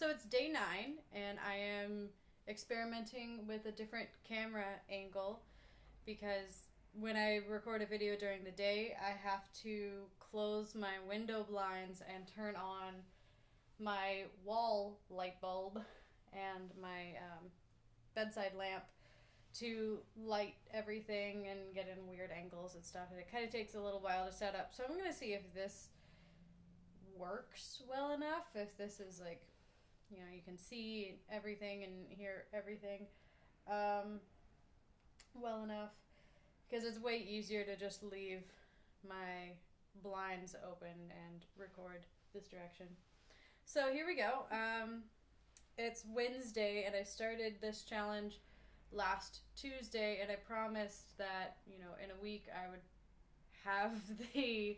So it's day 9, and I am experimenting with a different camera angle because when I record a video during the day, I have to close my window blinds and turn on my wall light bulb and my bedside lamp to light everything and get in weird angles and stuff. And it kind of takes a little while to set up. So I'm going to see if this works well enough. If this is like, you know, you can see everything and hear everything well enough. Because it's way easier to just leave my blinds open and record this direction. So here we go. It's Wednesday, and I started this challenge last Tuesday, and I promised that, you know, in a week I would have the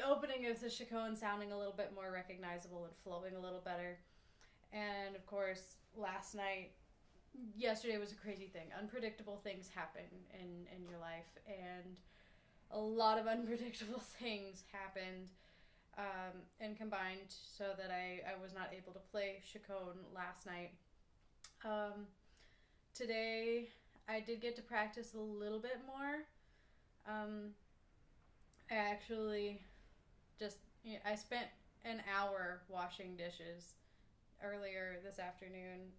opening of the Chaconne sounding a little bit more recognizable and flowing a little better. And of course, yesterday was a crazy thing. Unpredictable things happen in your life, and a lot of unpredictable things happened and combined so that I was not able to play Chaconne last night. Today, I did get to practice a little bit more. I actually I spent an hour washing dishes earlier this afternoon.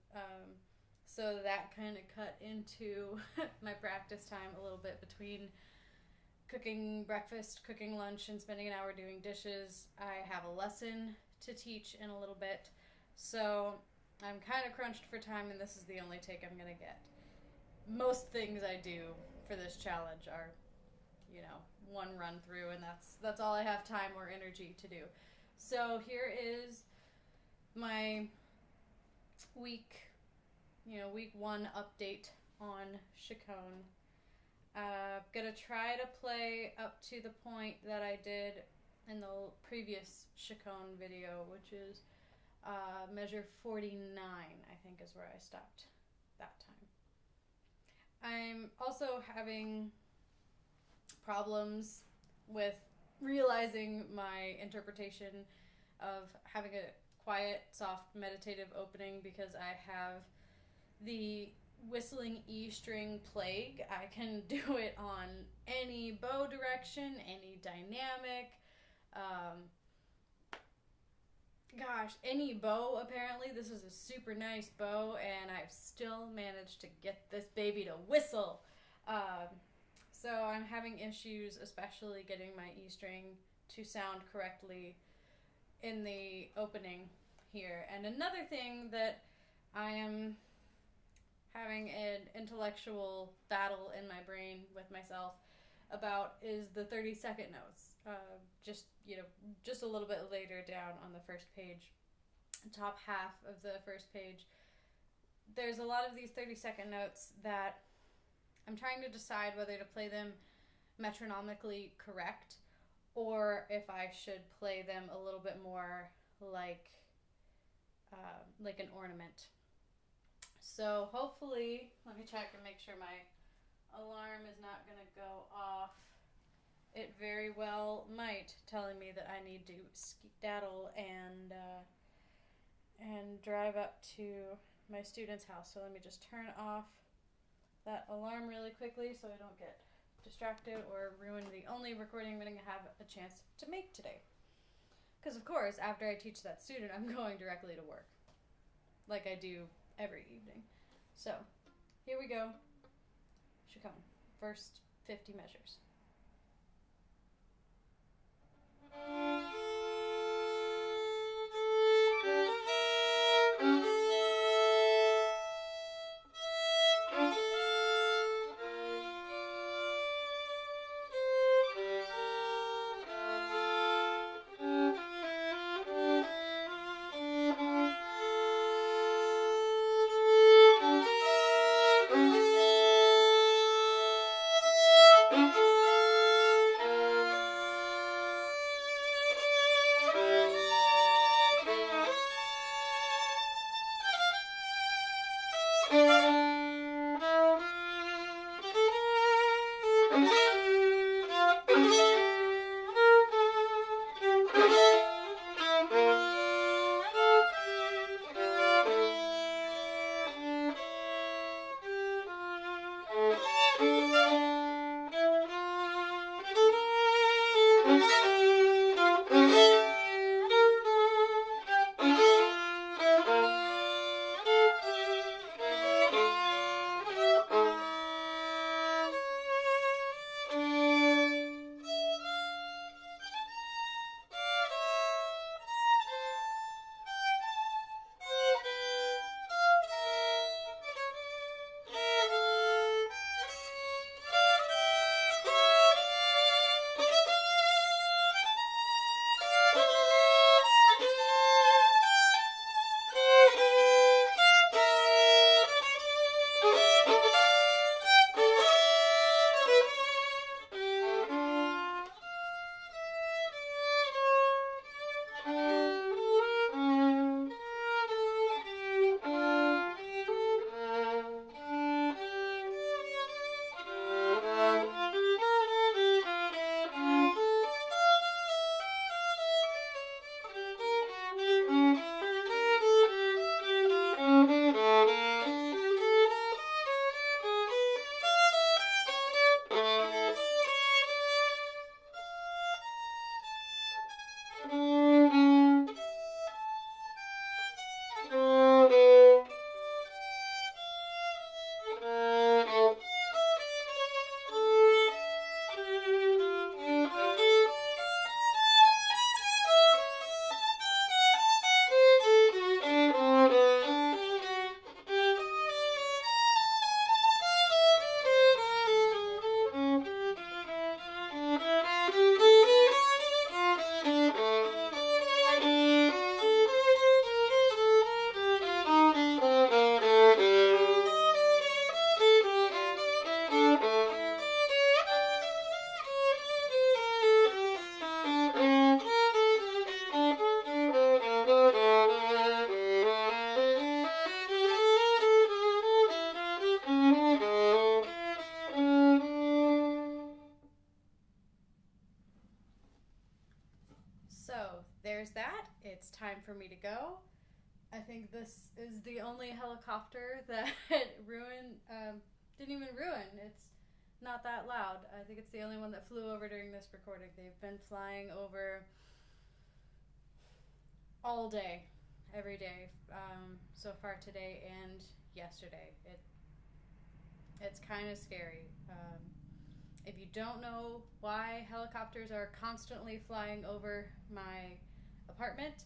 So that kind of cut into my practice time a little bit between cooking breakfast, cooking lunch, and spending an hour doing dishes. I have a lesson to teach in a little bit. So I'm kind of crunched for time, and this is the only take I'm going to get. Most things I do for this challenge are, you know, one run through, and that's all I have time or energy to do. So here is my week 1 update on Chaconne. Gonna try to play up to the point that I did in the previous Chaconne video, which is measure 49, I think is where I stopped that time. I'm also having problems with realizing my interpretation of having a quiet, soft, meditative opening because I have the whistling E string plague. I can do it on any bow direction, any dynamic, any bow apparently. This is a super nice bow, and I've still managed to get this baby to whistle. So I'm having issues, especially getting my E string to sound correctly in the opening here. And another thing that I am having an intellectual battle in my brain with myself about is the 30-second notes. Just a little bit later down on the first page, top half of the first page, there's a lot of these 30-second notes that I'm trying to decide whether to play them metronomically correct or if I should play them a little bit more like an ornament. So hopefully, let me check and make sure my alarm is not going to go off. It very well might, telling me that I need to skedaddle and drive up to my student's house. So let me just turn off that alarm really quickly so I don't get distracted or ruin the only recording I'm going to have a chance to make today. Because of course, after I teach that student, I'm going directly to work, like I do every evening. So here we go. Chaconne, first 50 measures. time for me to go. I think this is the only helicopter that didn't even ruin. It's not that loud. I think it's the only one that flew over during this recording. They've been flying over all day, every day, so far today and yesterday. It's kind of scary. If you don't know why helicopters are constantly flying over my apartment,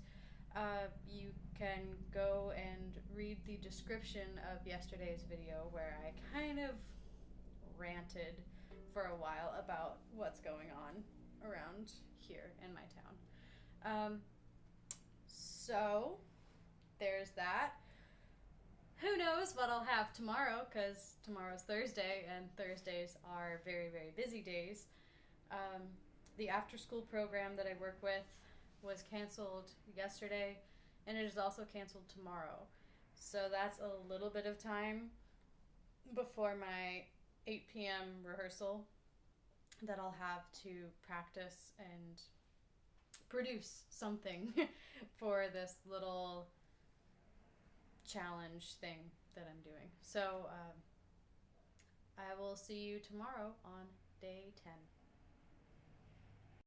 you can go and read the description of yesterday's video where I kind of ranted for a while about what's going on around here in my town. So there's that. Who knows what I'll have tomorrow, because tomorrow's Thursday, and Thursdays are very, very busy days. The after-school program that I work with was canceled yesterday, and it is also canceled tomorrow. So that's a little bit of time before my 8 p.m. rehearsal that I'll have to practice and produce something for this little challenge thing that I'm doing. So I will see you tomorrow on day 10.